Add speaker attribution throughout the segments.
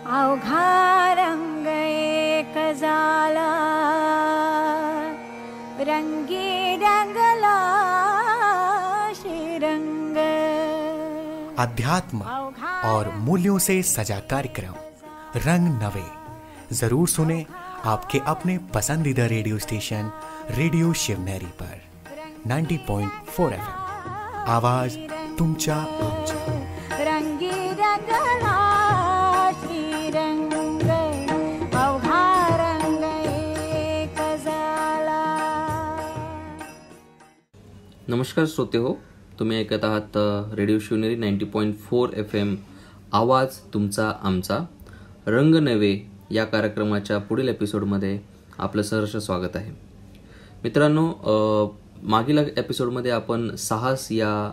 Speaker 1: अवघा रंग एक झाला, रंगी रंगला श्रीरंग।
Speaker 2: अध्यात्म और मूल्यों से सजा कार्यक्रम रंग नवे जरूर सुने आपके अपने पसंदीदा रेडियो स्टेशन रेडिओ शिवनेरी पर 90.4 FM। आवाज तुमच्या आमच्या।
Speaker 1: रंगी रंगला श्रीरंग, अवघा रंग एक झाला।
Speaker 3: नमस्कार श्रोते हो, तुम्ही ऐकत आहात रेडिओ शिवनेरी 90.4 FM। आवाज तुमचा आमचा। रंग नवे या कार्यक्रमाच्या पुढील एपिसोडमध्ये आपलं सहर्ष स्वागत आहे। मित्रांनो, मागील एपिसोडमध्ये आपण साहस या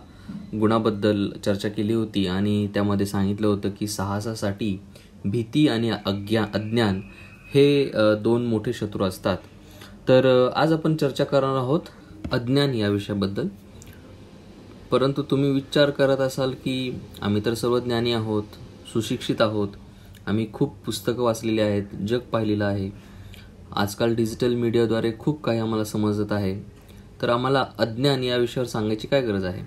Speaker 3: गुणाबद्दल चर्चा केली होती आणि त्यामध्ये सांगितलं होतं की साहसासाठी भीती आणि अज्ञान हे दोन मोठे शत्रू असतात। तर आज आपण चर्चा करणार आहोत अज्ञान या विषयाबद्दल। परंतु तुम्ही विचार करत असाल की आम्ही तर सर्व ज्ञानी आहोत, सुशिक्षित आहोत, आम्ही खूप पुस्तकं वाचलेली आहेत, जग पाहिलेलं आहे, आजकाल डिजिटल मीडियाद्वारे खूप काही आम्हाला समजत आहे, तर आम्हाला अज्ञान या विषयावर सांगायची काय गरज आहे।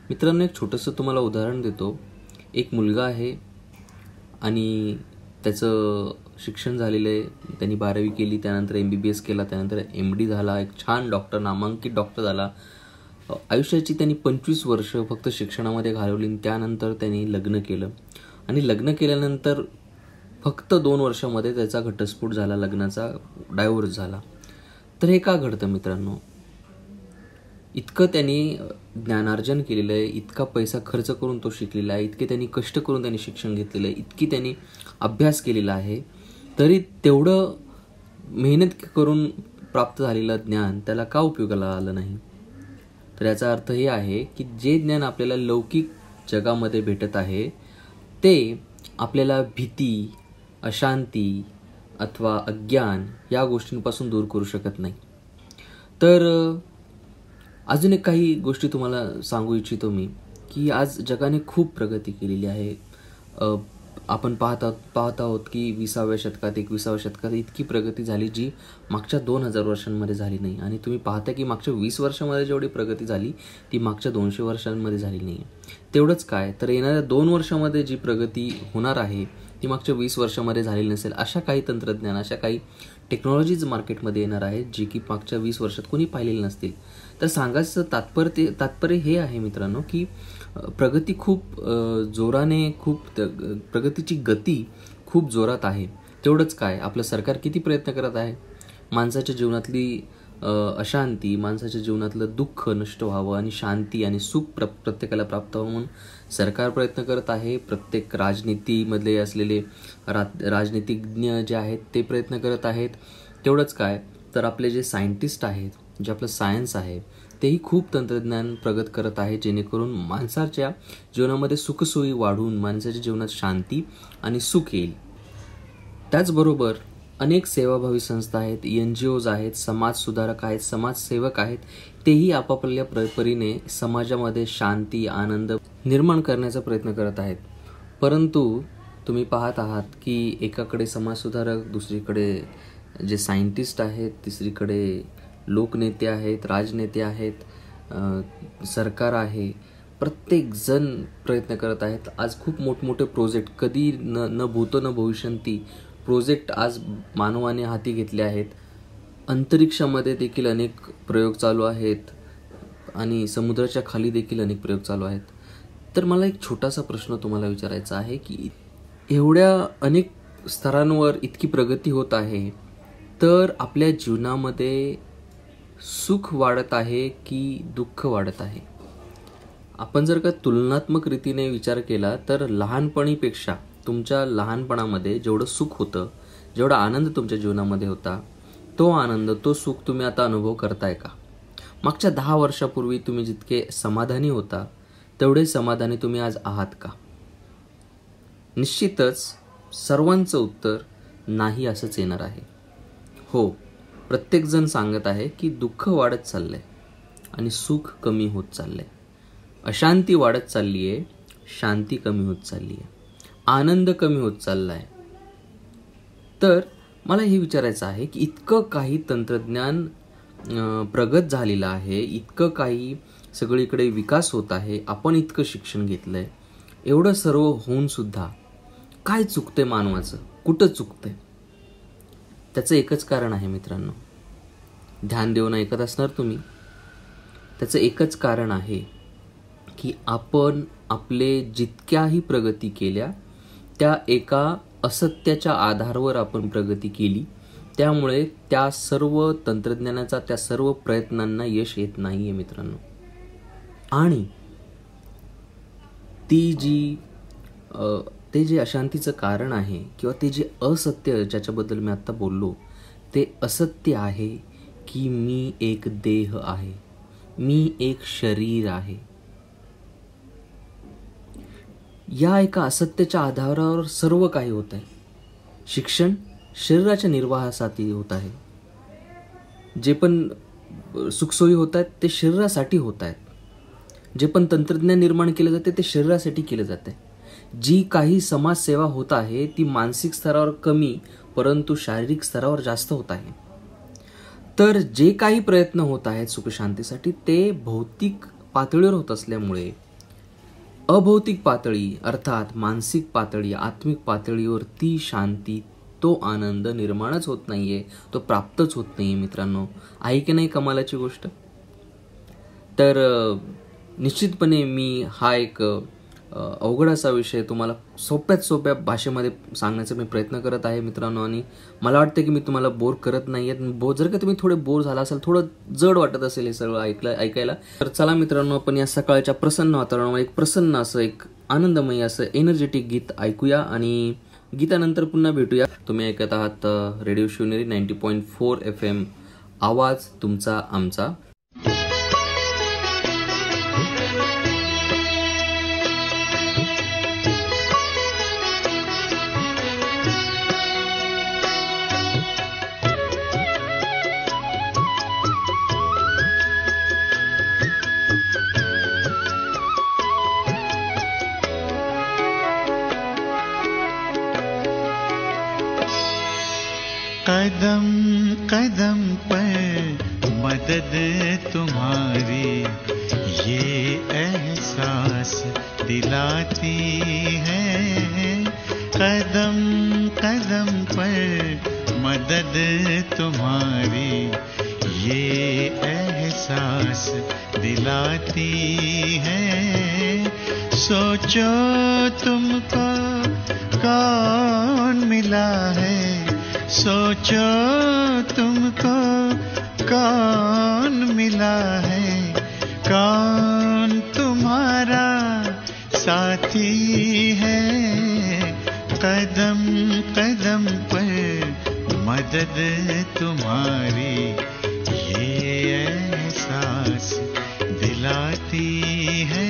Speaker 3: मित्रांनो, एक छोटंसं तुम्हाला उदाहरण देतो। एक मुलगा आहे आणि त्याचं शिक्षण झालेलं आहे, त्यांनी 12वी केली, त्यानंतर MBBS केला, त्यानंतर MD झाला, एक छान डॉक्टर, नामांकित डॉक्टर झाला। आयुष्याची त्यांनी 25 वर्ष फक्त शिक्षणामध्ये घालवली। त्यानंतर त्यांनी लग्न केलं आणि लग्न केल्यानंतर फक्त 2 वर्षामध्ये त्याचा घटस्फोट झाला, लग्नाचा डायव्होर्स झाला। तर हे का घडतं मित्रांनो? इतकं त्यांनी ज्ञानार्जन केलेलं आहे, इतका पैसा खर्च करून तो शिकलेला आहे, इतके त्यांनी कष्ट करून त्यांनी शिक्षण घेतलेलं आहे, इतकी त्यांनी अभ्यास केलेला आहे, तरी तेवढं मेहनत करून प्राप्त झालेलं ज्ञान त्याला का उपयोगाला आलं नाही? तर याचा अर्थ हे आहे की जे ज्ञान आपल्याला लौकिक जगामध्ये भेटत आहे ते आपल्याला भीती, अशांती अथवा अज्ञान या गोष्टींपासून दूर करू शकत नाही। तर अजून एक काही गोष्टी तुम्हाला सांगू इच्छितो मी की आज जगाने खूप प्रगती केलेली आहे। आपण पाहत आहोत की 20व्या शतकात 21व्या शतकात इतकी प्रगती झाली जी मागच्या 2000 वर्षांमध्ये झाली नाही। आणि तुम्ही पाहता की मागच्या 20 वर्षांमध्ये जेवढी प्रगती झाली ती मागच्या 200 वर्षांमध्ये झाली नाही। तेवढंच काय, तर येणाऱ्या 2 वर्षांमध्ये जी प्रगती होणार आहे ती मागच्या 20 वर्षांमध्ये झालेली नसेल। अशा काही तंत्रज्ञान, अशा काही टेक्नॉलॉजीज मार्केटमध्ये येणार आहेत जी की मागच्या 20 वर्षात कोणी पाहिलेली नसतील। तर सांगायचं तात्पर्य हे आहे मित्रांनो की प्रगती खूप जोराने, प्रगतीची गती खूप जोरात आहे। तेवढंच काय, आपलं सरकार किती प्रयत्न करत आहे माणसाच्या जीवनातली अशांती, माणसाच्या जीवनातलं दुःख नष्ट व्हावं आणि शांती आणि सुख प्रत्येकाला प्राप्त व्हावं म्हणून सरकार प्रयत्न करत आहे। प्रत्येक राजनीतीमधले असलेले राजनीतिज्ञ जे आहेत ते प्रयत्न करत आहेत। तेवढंच काय, तर आपले जे सायंटिस्ट आहेत, जे आपलं सायन्स आहे, तेही खूप तंत्रज्ञान प्रगत करत आहे जेणेकरून माणसाच्या जीवनामध्ये सुखसोयी वाढून माणसाच्या जीवनात शांती आणि सुख येईल। त्याचबरोबर अनेक सेवाभावी संस्था आहेत, NGOज आहेत, समाजसुधारक आहेत, समाजसेवक आहेत, तेही आपापल्या परीने समाजामध्ये शांती, आनंद निर्माण करण्याचा प्रयत्न करत आहेत। परंतु तुम्ही पाहत आहात की एकाकडे समाजसुधारक, दुसरीकडे जे सायंटिस्ट आहेत, तिसरीकडे लोकनेते आहेत, राजनेते आहेत, सरकार आहे, प्रत्येक जण प्रयत्न करत आहेत। आज खूप मोठमोठे प्रोजेक्ट, कधी न भूतो न भविष्यंती प्रोजेक्ट आज मानवाने हाती घेतले आहेत। अंतरिक्षामध्ये देखील अनेक प्रयोग चालू आहेत आणि समुद्राच्या खाली देखील अनेक प्रयोग चालू आहेत। तर मला एक छोटासा प्रश्न तुम्हाला विचारायचा आहे की एवढ्या अनेक स्तरांवर इतकी प्रगती होत आहे, तर आपल्या जीवनामध्ये सुख वाढत आहे की दुःख वाढत आहे? आपण जर का तुलनात्मक रीतीने विचार केला तर लहानपणीपेक्षा तुमच्या लहानपणामध्ये जेवढं सुख होतं, जेवढा आनंद तुमच्या जीवनामध्ये होता, तो आनंद, तो सुख तुम्ही आता अनुभव करताय का? मागच्या 10 वर्षापूर्वी तुम्ही जितके समाधानी होता तेवढे समाधानी तुम्ही आज आहात का? निश्चितच सर्वांचं उत्तर नाही असंच येणार आहे। हो, प्रत्येकजण सांगत आहे की दुःख वाढत चाललंय आणि सुख कमी होत चाललंय, अशांती वाढत चालली आहे, शांती कमी होत चालली आहे, आनंद कमी होत चाललाय, तर मला हे विचारायचं आहे की इतकं काही तंत्रज्ञान प्रगत झालेलं आहे, इतकं काही सगळीकडे विकास होत आहे, आपण इतकं शिक्षण घेतलंय, एवढं सर्व होऊन सुद्धा काय चुकतंय मानवाचं, कुठं चुकतंय? त्याचं एकच कारण आहे मित्रांनो, ध्यान देऊन ऐकत असणार तुम्ही. त्याचं एकच कारण आहे की आपण आपले जितक्याही प्रगती केल्या त्या एका असत्याच्या आधारावर आपण प्रगती केली. त्यामुळे त्या सर्व तंत्रज्ञानाचा, त्या सर्व प्रयत्नांना यश येत नाहीये मित्रांनो. आणि ते जे अशांतीचं कारण आहे किंवा ते जे असत्य ज्याच्याबद्दल मी आता बोललो, ते असत्य आहे की मी एक देह आहे, मी एक शरीर आहे. या एका असत्याच्या आधारावर सर्व काही होत आहे. शिक्षण शरीराच्या निर्वाहासाठी होत आहे, जे पण सुखसोयी होत आहेत ते शरीरासाठी होत आहेत, जे पण तंत्रज्ञान निर्माण केलं जाते ते शरीरासाठी केलं जाते. जी काही समाजसेवा होत आहे ती मानसिक स्तरावर कमी परंतु शारीरिक स्तरावर जास्त होत आहे. तर जे काही प्रयत्न होत आहेत सुखशांतीसाठी ते भौतिक पातळीवर होत असल्यामुळे अभौतिक पातळी अर्थात मानसिक पातळी, आत्मिक पातळीवर ती शांती, तो आनंद निर्माणच होत नाहीये, तो प्राप्तच होत नाहीये मित्रांनो. आहे की नाही कमालाची गोष्ट? तर निश्चितपणे मी हा एक अवघड असा विषय तुम्हाला सोप्यात सोप्या भाषेमध्ये सांगण्याचा मी प्रयत्न करत आहे मित्रांनो. आणि मला वाटतं की मी तुम्हाला बोर करत नाही आहे. जर का तुम्ही थोडे बोर झाला असाल, थोडं जड वाटत असेल हे सगळं ऐकायला, तर चला मित्रांनो आपण या सकाळच्या प्रसन्न वातावरणामध्ये एक प्रसन्न असं, एक आनंदमयी असं एनर्जेटिक गीत ऐकूया आणि गीतानंतर पुन्हा भेटूया. तुम्ही ऐकत आहात रेडिओ शिवनेरी 90.4 FM, आवाज तुमचा आमचा.
Speaker 4: कदम कदम पर मदद तुम्हारी ये एहसास दिलाती है. कदम कदम पर मदद तुम्हारी ये एहसास दिलाती है. सोचो तुमको कौन मिला है, सोचो तुमको कौन मिला है, कौन तुम्हारा साथी है. कदम कदम पर मदद तुम्हारी ये एहसास दिलाती है.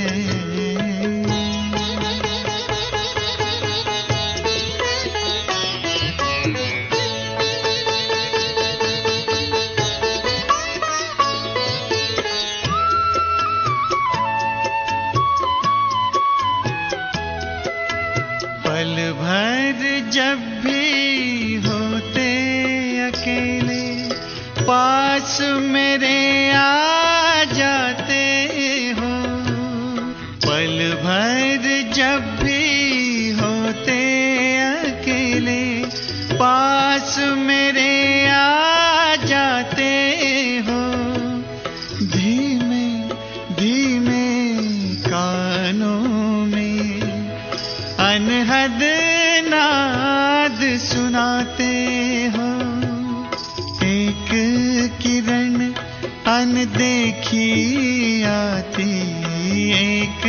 Speaker 4: जब भी होते अकेले पास मेरे आ जाते हो, पल भर जब भी होते अकेले पास मेरे आ जाते हो. धीमे धीमे कानों में अनहद नाद सुनाते हो. एक किरण अनदेखी आती, एक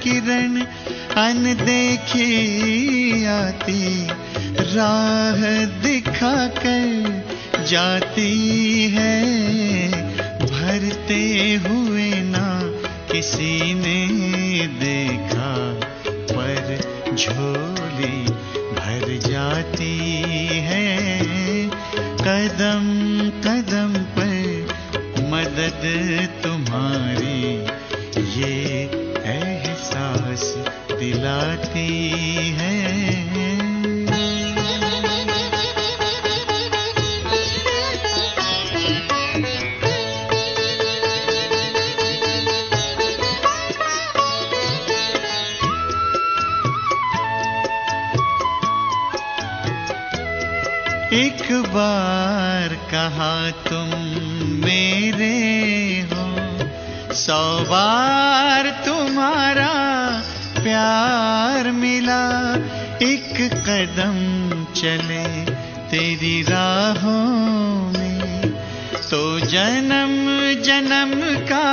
Speaker 4: किरण अनदेखी आती, राह दिखाकर जाती है. भरते हुए ना किसी ने देखा पर झोली भर जाती है. कदम कदम पर मदद तुम्हारी ये एहसास दिलाती है. एक बार कहा तुम मेरे हो, 100 बार तुम्हारा प्यार मिला। एक कदम चले तेरी राहों में तो जन्म जन्म का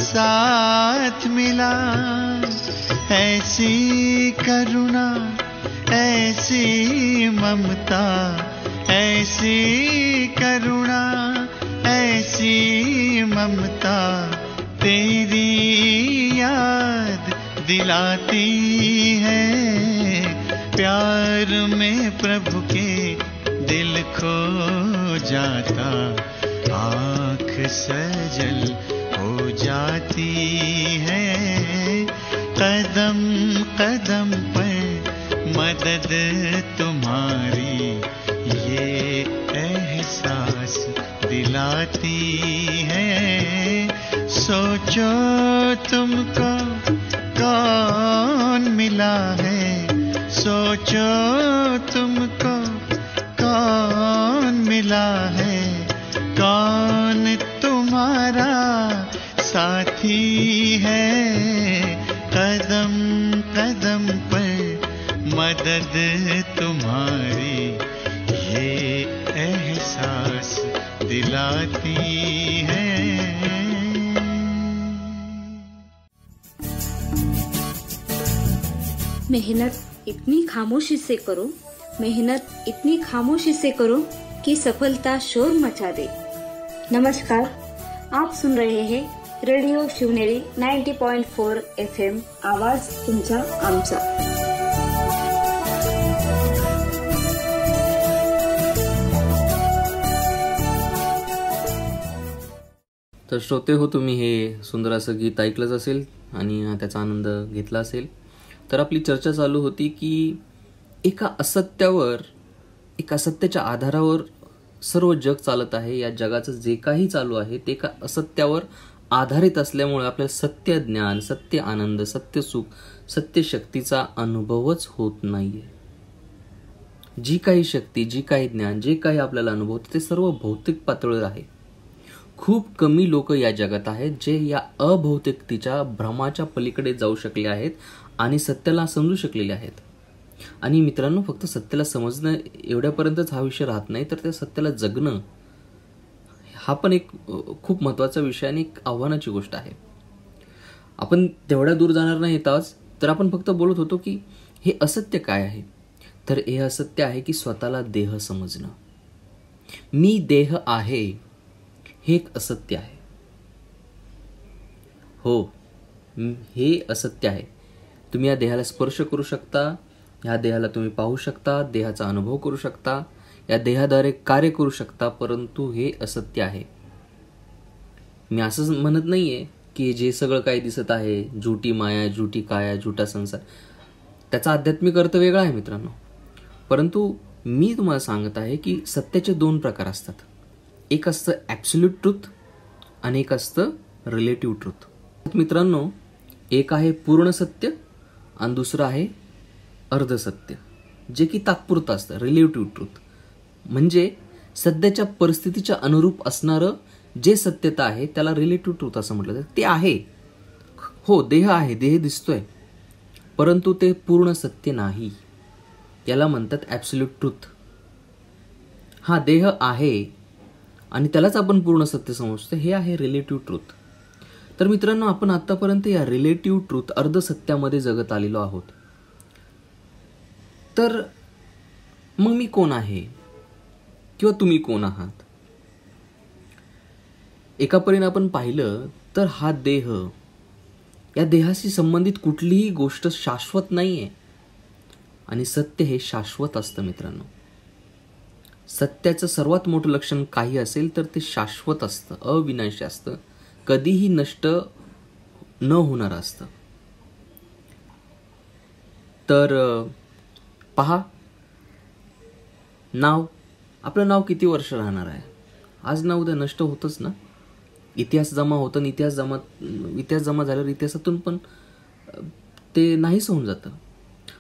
Speaker 4: साथ मिला। ऐसी करुणा, ऐसी ममता, ऐसी करुणा, ऐसी ममता तेरी याद दिलाती है। प्यार में प्रभु के दिल खो जाता, आँख सजल हो जाती है। कदम कदम पर मदद तुम्हारी ये एहसास दिलाती है। सोचो तुमको कौन मिला है, सोचो तुमको कौन मिला है, कौन तुम्हारा साथी है। कदम कदम पर मदद तुम्हारी ये एहसास दिलाती है।
Speaker 5: मेहनत इतनी खामोशी से करो, मेहनत इतनी खामोशी से करो कि सफलता शोर मचा दे। नमस्कार, आप सुन रहे हैं रेडिओ शिवनेरी 90.4 FM, आवाज तुमचा आमचा।
Speaker 3: तर श्रोते हो, तुम्ही हे सुंदर असं गीत ऐकलंच असेल आणि त्याचा आनंद घेतला असेल। तर आपली चर्चा चालू होती की एका असत्याच्या आधारावर सर्व जग चालत आहे। या जगाचं जे काही चालू आहे ते एका असत्यावर आधारित असल्यामुळे आपल्याला सत्य ज्ञान, सत्य आनंद, सत्य सुख, सत्य शक्तीचा अनुभवच होत नाहीये। जी काही शक्ती, जी काही ज्ञान, जे काही आपल्याला अनुभवतं ते सर्व भौतिक पातळीवर आहे। खूप कमी लोक या जगात आहेत जे या अभौतिकतेच्या भ्रमाच्या पलीकडे जाऊ शकले आहेत आणि सत्याला समजू शकलेले आहेत। आणि मित्रांनो, फक्त सत्याला समजणं एवढ्यापर्यंतच हा विषय राहत नाही, तर त्या सत्याला जगणं हा पण एक खूप महत्त्वाचा विषय आणि एक आव्हानाची गोष्ट आहे। आपण तेवढ्या दूर जाणार नाही आज, तर आपण फक्त बोलत होतो की हे असत्य काय आहे। तर हे असत्य आहे की स्वतःला देह समजणं। मी देह आहे हे एक असत्य आहे। हो, हे असत्य आहे। तुम्ही या देहाला स्पर्श करू शकता, या देहाला तुम्ही पाहू शकता, देहाचा अनुभव करू शकता, या देहाद्वारे कार्य करू शकता, परंतु हे असत्य आहे। मी असं म्हणत नाहीये की जे सगळं काही दिसत आहे, झुटी माया, झुटी काया, झुटा संसार, त्याचा आध्यात्मिक अर्थ वेगळा आहे मित्रांनो। परंतु मी तुम्हाला सांगत आहे की सत्याचे 2 प्रकार असतात। एक असतं ॲब्सोल्यूट ट्रूथ आणि एक असतं रिलेटिव्ह ट्रूथ। मित्रांनो, एक आहे पूर्ण सत्य आणि दुसरं आहे अर्धसत्य, जे की तात्पुरतं असतं। रिलेटिव्ह ट्रूथ म्हणजे सध्याच्या परिस्थितीच्या अनुरूप असणारं जे सत्यता आहे त्याला रिलेटिव्ह ट्रूथ असं म्हटलं जातं। ते आहे, हो, देह आहे, देह दिसतोय, परंतु ते पूर्ण सत्य नाही। याला म्हणतात ॲब्सोल्यूट ट्रूथ। हा देह आहे आणि त्यालाच आपण पूर्ण सत्य समजतो, हे आहे रिलेटिव्ह ट्रूथ। तर मित्रांनो, आपण आतापर्यंत या रिलेटिव्ह ट्रूथ, अर्धसत्यामध्ये जगत आलेलो आहोत। तर मग मी कोण आहे किंवा तुम्ही कोण आहात? एका परीने आपण पाहिलं तर हा देह, या देहाशी संबंधित कुठलीही गोष्ट शाश्वत नाहीये आणि सत्य हे शाश्वत असतं मित्रांनो। सत्याचं सर्वात मोठं लक्षण काही असेल तर ते शाश्वत असतं, अविनाशी असतं, कधीही नष्ट न होणार असतं। तर पहा, नाव, आपलं नाव किती वर्ष राहणार आहे? आज ना उद्या नष्ट होतच ना। इतिहास जमा होतं आणि इतिहास जमा झाल्यावर इतिहासातून पण ते नाहीच होऊन जातं।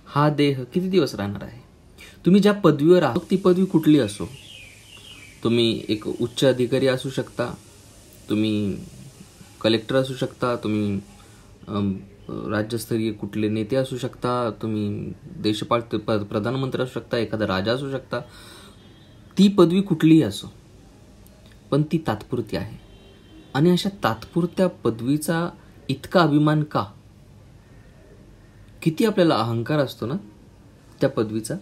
Speaker 3: हा देह किती दिवस राहणार आहे? तुम्ही ज्या पदवीवर आहात ती पदवी कुठली असो, तुम्ही एक उच्च अधिकारी असू शकता, तुम्ही कलेक्टर असू शकता, तुम्ही राज्यस्तरीय कुठले नेते असू शकता, तुम्ही देशपाल प्रधानमंत्री असू शकता, एखादा राजा असू शकता, ती पदवी कुठलीही असो, पण ती तात्पुरती आहे. आणि अशा तात्पुरत्या पदवीचा इतका अभिमान का? किती आपल्याला अहंकार असतो ना त्या पदवीचा.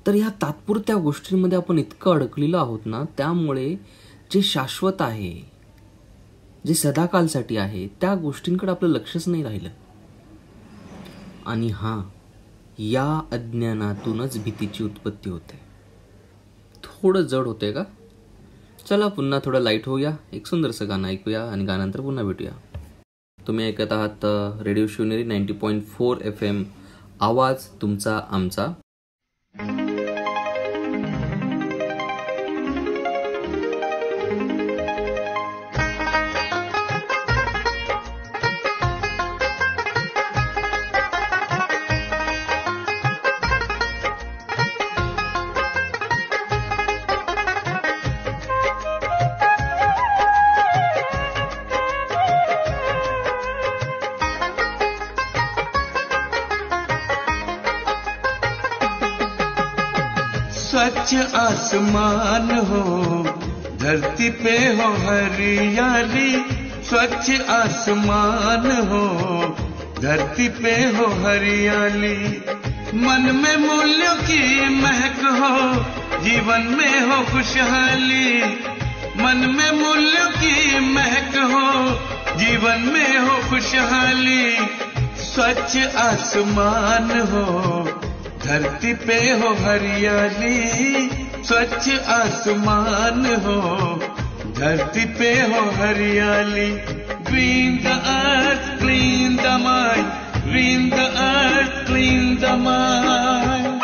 Speaker 3: तर ह्या तात्पुरत्या गोष्टींमध्ये आपण इतकं अडकलेलो आहोत ना, त्यामुळे जे शाश्वत आहे, जे सदाकालसाठी आहे, त्या गोष्टींकडे आपलं लक्षच नाही राहिलं. आणि या अज्ञानातूनच भीतीची उत्पत्ती होते. थोडं जड होते का? चला पुन्हा थोडं लाईट होऊया, एक सुंदरसं गाणं ऐकूया आणि गाण्यानंतर पुन्हा भेटूया. तुम्ही ऐकत आहात रेडिओ शिवनेरी 90.4 FM, आवाज तुमचा आमचा.
Speaker 4: स्वच्छ आसमान हो, धरती पे हो हरियाली. स्वच्छ आसमान हो, धरती पे हो हरियाली. मन में मूल्यों की महक हो, जीवन में हो खुशहाली. मन में मूल्यों की महक हो, जीवन में हो खुशहाली. स्वच्छ आसमान हो, धरती पे हो हरियाली. स्वच्छ आसमान हो, धरती पे हो हरियाली. Green the earth, clean the mind. Green the earth, clean the mind.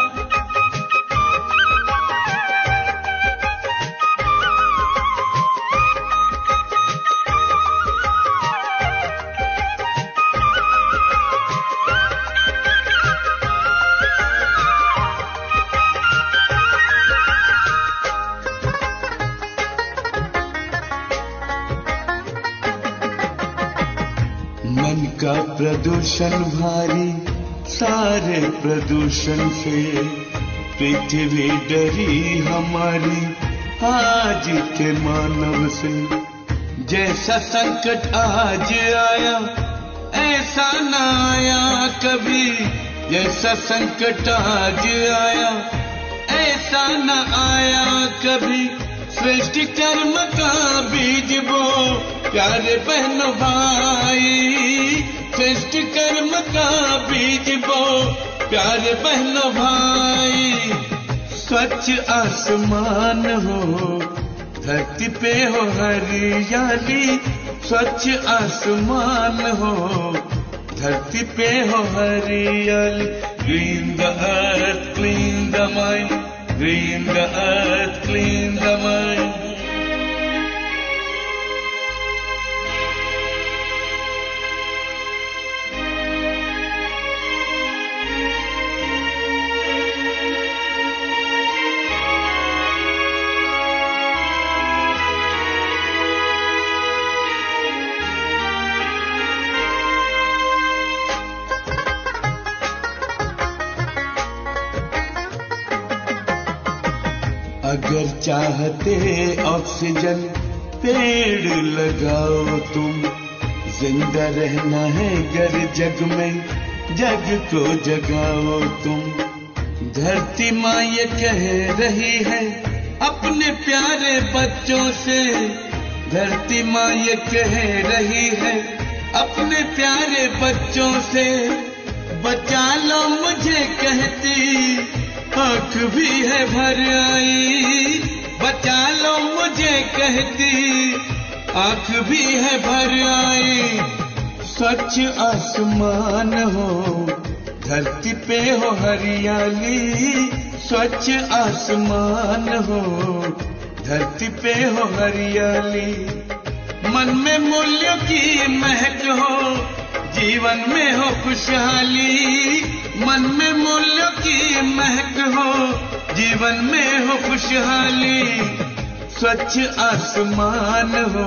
Speaker 4: मन का प्रदूषण भारी, सारे प्रदूषण से पृथ्वी डरी हमारी आज के मानव से. जैसा संकट आज आया ऐसा न आया कभी. जैसा संकट आज आया ऐसा न आया कभी. श्रेष्ठ कर्म का बीज बो प्यारे बहनों भाई. श्रेष्ठ कर्म का बीज बो प्यारे बहनों भाई. स्वच्छ आसमान हो, धरती पे हो हरियाली. स्वच्छ आसमान हो, धरती पे हो हरियाली. Green the earth, clean the mind. Green the earth, clean the mind. अगर चाहते ऑक्सीजन पेड़ लगाओ तुम. जिंदा रहना है गर जग में, जग को जगाओ तुम. धरती माँ ये कह रही है अपने प्यारे बच्चों से. धरती माँ ये कह रही है अपने प्यारे बच्चों से. बचा लो मुझे कहती आँख भी है भर आई. बचा लो मुझे कहती आँख भी है भर आई. स्वच्छ आसमान हो, धरती पे हो हरियाली. स्वच्छ आसमान हो, धरती पे हो हरियाली. मन में मूल्यों की महक हो, जीवन में हो खुशहाली. मन में मूल्यों की महक जीवन में हो खुशहाली, स्वच्छ आसमान हो,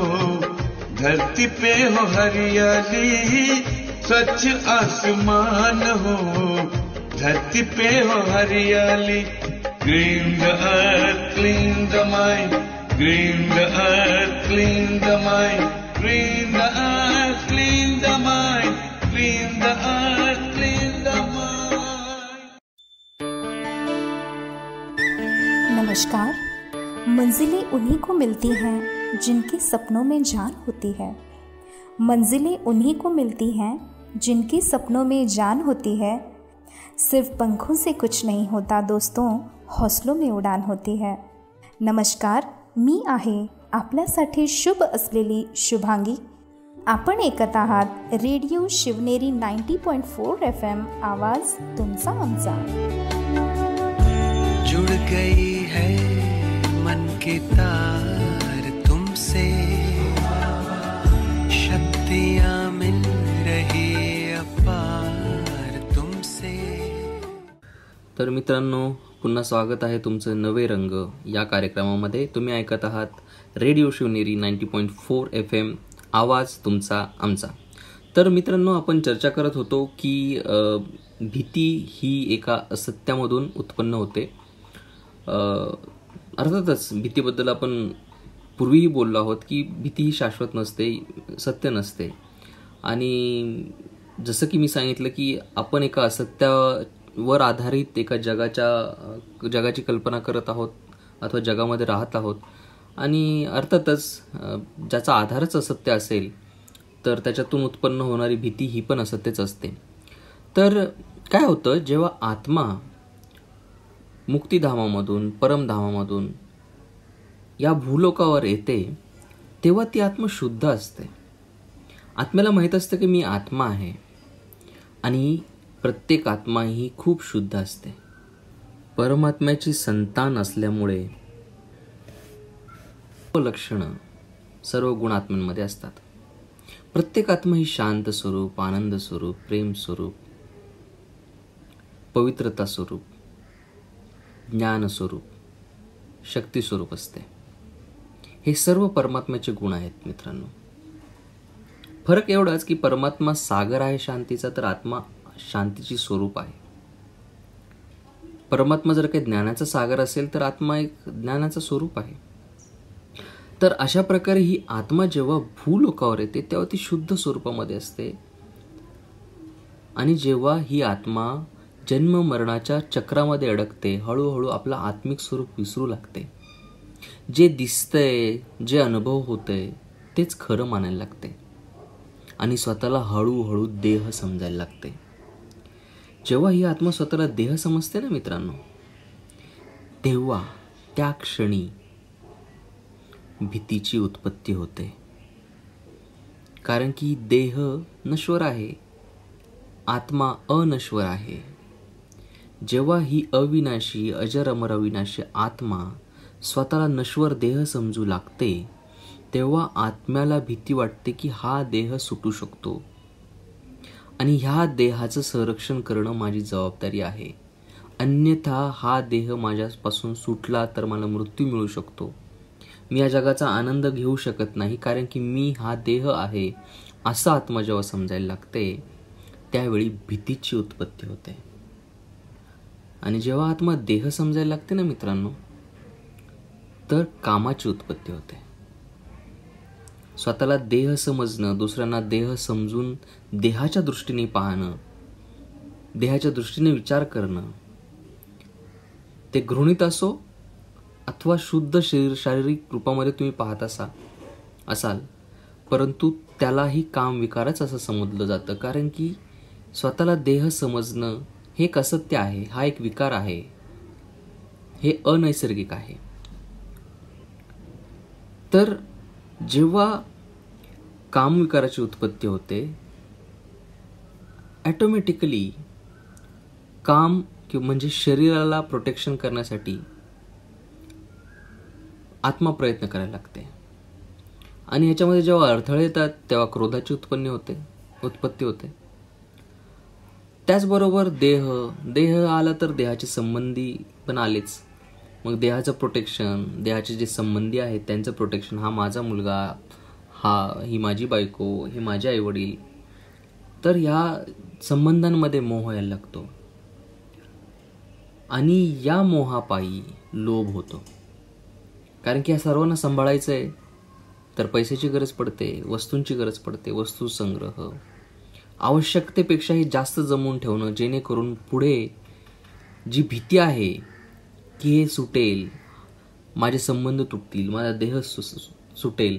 Speaker 4: धरती पे हो हरियाली, स्वच्छ आसमान हो, धरती पे हो हरियाली। Green the earth, clean the mind, green the earth, clean the mind, green the earth, clean the mind, green the earth, clean the mind.
Speaker 6: नमस्कार। मंजिलें उन्हीं को मिलती हैं जिनके सपनों में जान होती है। मंजिलें उन्हीं को मिलती हैं जिनके सपनों में जान होती है। सिर्फ पंखों से कुछ नहीं होता दोस्तों, हौसलों में उडान होती है। नमस्कार, मी आहे आपल्यासाठी शुभ असलेली शुभांगी। आपण ऐकत आहात रेडिओ शिवनेरी 90.4 FM, आवाज तुमचा आमचा।
Speaker 7: जुड़ गई है मन के तार तुमसे, शक्तियाँ मिल रही अपार तुमसे।
Speaker 3: तर मित्रांनो, पुन्हा स्वागत आहे तुमचं नवे रंग या कार्यक्रमामध्ये। तुम्ही ऐकत आहात रेडिओ शिवनेरी 90.4 FM, आवाज तुमचा आमचा। तर मित्रांनो, आपण चर्चा करत होतो की भीती ही एका असत्यामधून उत्पन्न होते। अर्थातच भीतीबद्दल आपण पूर्वीही बोललो आहोत की भीती ही शाश्वत नसते, सत्य नसते। आणि जसं की मी सांगितलं की आपण एका असत्यावर आधारित एका जगाची कल्पना करत आहोत अथवा जगामध्ये राहत आहोत। आणि अर्थातच ज्याचा आधारच असत्य असेल तर त्याच्यातून उत्पन्न होणारी भीती ही पण असत्यच असते। तर काय होतं, जेव्हा आत्मा मुक्तिधामामधून, परमधामामधून या भूलोकावर येते तेव्हा ती आत्मा शुद्ध असते। आत्म्याला माहीत असतं की मी आत्मा आहे आणि प्रत्येक आत्मा ही खूप शुद्ध असते। परमात्म्याची संतान असल्यामुळे लक्षणं सर्व गुणात्म्यांमध्ये असतात। प्रत्येक आत्मा ही शांत स्वरूप, आनंद स्वरूप, प्रेम स्वरूप, पवित्रता स्वरूप, ज्ञान स्वरूप, शक्ती स्वरूप असते। हे सर्व परमात्म्याचे गुण आहेत मित्रांनो। फरक एवढाच की परमात्मा सागर आहे शांतीचा, तर आत्मा शांतीची स्वरूप आहे। परमात्मा जर काही ज्ञानाचा सागर असेल तर आत्मा एक ज्ञानाचं स्वरूप आहे। तर अशा प्रकारे ही आत्मा जेव्हा भूलोकावर येते तेव्हा ती शुद्ध स्वरूपामध्ये असते। आणि जेव्हा ही आत्मा जन्म मरणाच्या चक्रामध्ये अडकते, हळूहळू आपलं आत्मिक स्वरूप विसरू लागते। जे दिसतंय, जे अनुभव होतंय तेच खरं मानायला लागते आणि स्वतःला हळूहळू देह समजायला लागते। जेव्हा ही आत्मा स्वतःला देह समजते ना मित्रांनो, तेव्हा त्या क्षणी भीतीची उत्पत्ती होते। कारण की देह नश्वर आहे, आत्मा अनश्वर आहे। जेव्हा ही अविनाशी, अजर अमर अविनाशी आत्मा स्वतःला नश्वर देह समजू लागते तेव्हा आत्म्याला भीती वाटते की हा देह सुटू शकतो आणि ह्या देहाचं संरक्षण करणं माझी जबाबदारी आहे। अन्यथा हा देह माझ्यापासून सुटला तर मला मृत्यू मिळू शकतो। मी या जगाचा आनंद घेऊ शकत नाही कारण की मी हा देह आहे असं आत्मा जेव्हा समजायला लागते त्यावेळी भीतीची उत्पत्ती होते। आणि जेव्हा आत्मा देह समजायला लागते ना मित्रांनो, तर कामाची उत्पत्ती होते। स्वतःला देह समजणं, दुसऱ्यांना देह समजून देहाच्या दृष्टीने पाहणं, देहाच्या दृष्टीने विचार करणं, ते घृणित असो अथवा शुद्ध शारीरिक रूपामध्ये तुम्ही पाहत असाल, परंतु त्यालाही काम विकारच असं समजलं जातं। कारण की स्वतःला देह समजणं हे एक असत्य आहे, हा एक विकार आहे, हे अनैसर्गिक आहे। तर जेव्हा काम विकाराची उत्पत्ती होते, ऑटोमॅटिकली काम म्हणजे शरीराला प्रोटेक्शन करण्यासाठी आत्मा प्रयत्न करायला लागते। आणि ह्याच्यामध्ये जेव्हा अडथळे येतात तेव्हा क्रोधाची उत्पत्ती होते। त्याचबरोबर देह आला तर देहाचे संबंधी पण आलेच, मग देहाचं प्रोटेक्शन, देहाचे जे संबंधी आहेत त्यांचं प्रोटेक्शन, हा माझा मुलगा, ही माझी बायको, हे माझे आईवडील. तर ह्या संबंधांमध्ये मोह यायला लागतो आणि या मोहापायी लोभ होतो. कारण की या सर्वांना सांभाळायचं आहे तर पैशाची गरज पडते, वस्तूंची गरज पडते, वस्तू संग्रह, आवश्यकतेपेक्षाही जास्त जमवून ठेवणं, जेणेकरून पुढे जी भीती आहे की हे सुटेल, माझे संबंध तुटतील, माझा देह सुटेल,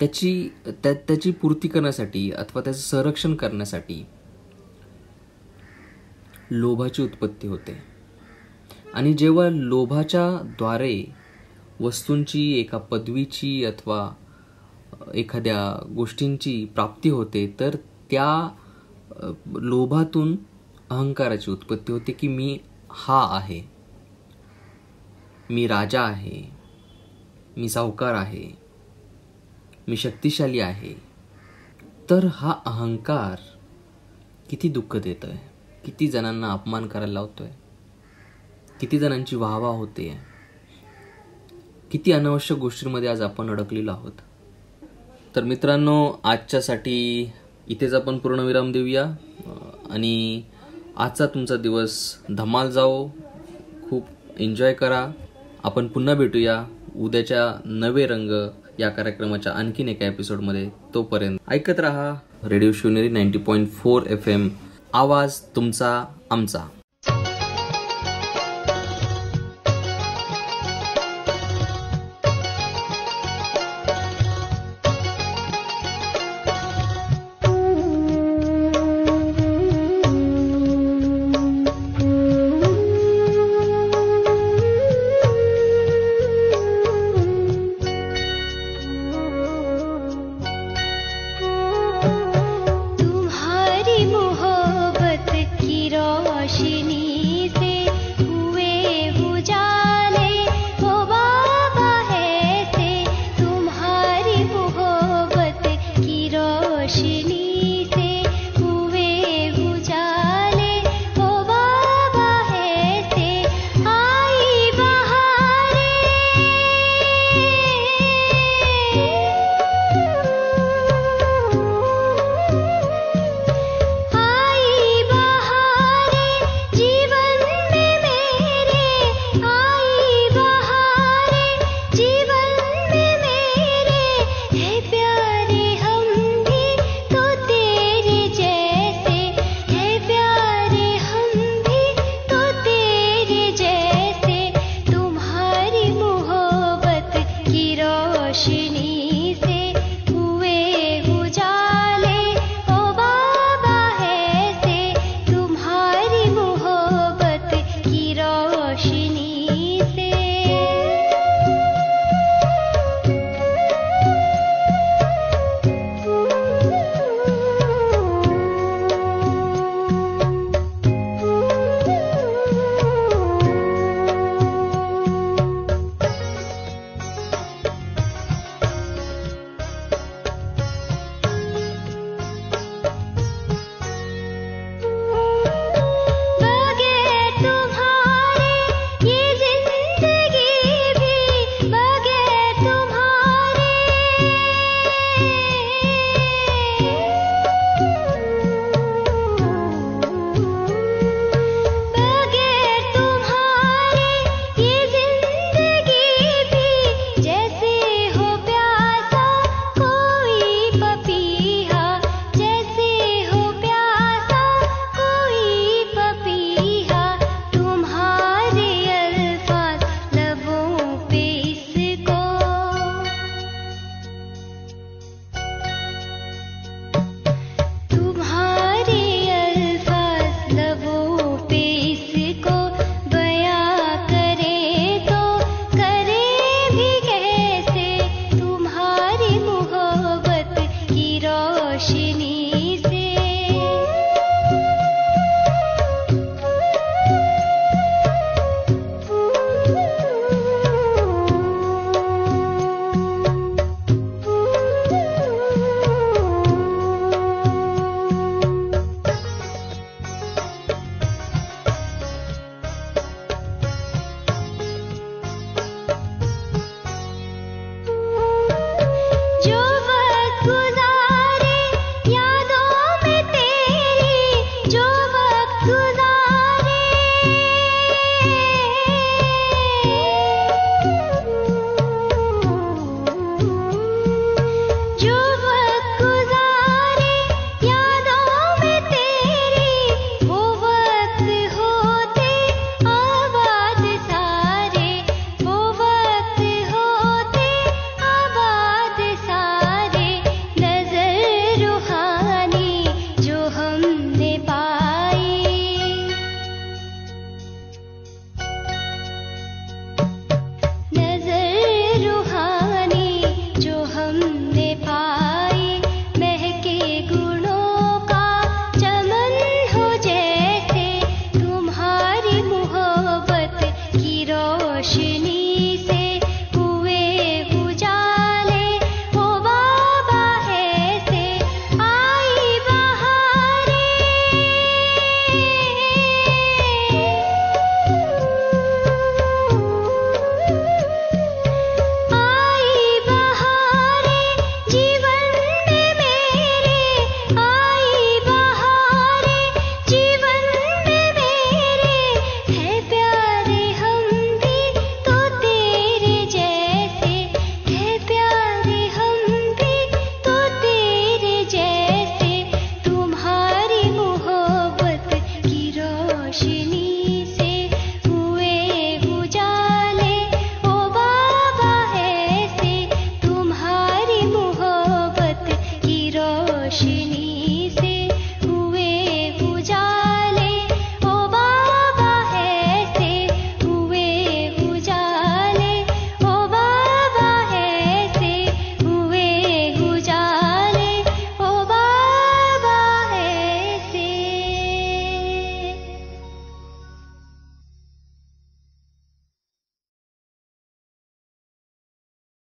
Speaker 3: त्याची पूर्ती करण्यासाठी अथवा त्याचं संरक्षण करण्यासाठी लोभाची उत्पत्ती होते. आणि जेव्हा लोभाच्या द्वारे वस्तूंची, एका पदवीची अथवा एखाद्या गोष्टींची प्राप्ती होते, तर त्या लोभातून अहंकाराची उत्पत्ती होते की मी हा आहे, मी राजा आहे, मी सावकार आहे, मी शक्तिशाली आहे. तर हा अहंकार किती दुःख देतोय, किती जणांना अपमान करायला लावतोय, किती जणांची वाहवा होते, किती अनावश्यक गोष्टींमध्ये आज आपण अडकलेलो आहोत. तर मित्रांनो, आजच्यासाठी इथेच आपण पूर्णविराम देऊया आणि आजचा तुमचा दिवस धमाल जाओ, खूप एन्जॉय करा. आपण पुन्हा भेटूया उद्याच्या नवे रंग या कार्यक्रमाच्या आणखीन एका एपिसोडमध्ये. तोपर्यंत ऐकत रहा रेडिओ शिवनेरी 90.4 FM, आवाज तुमचा आमचा.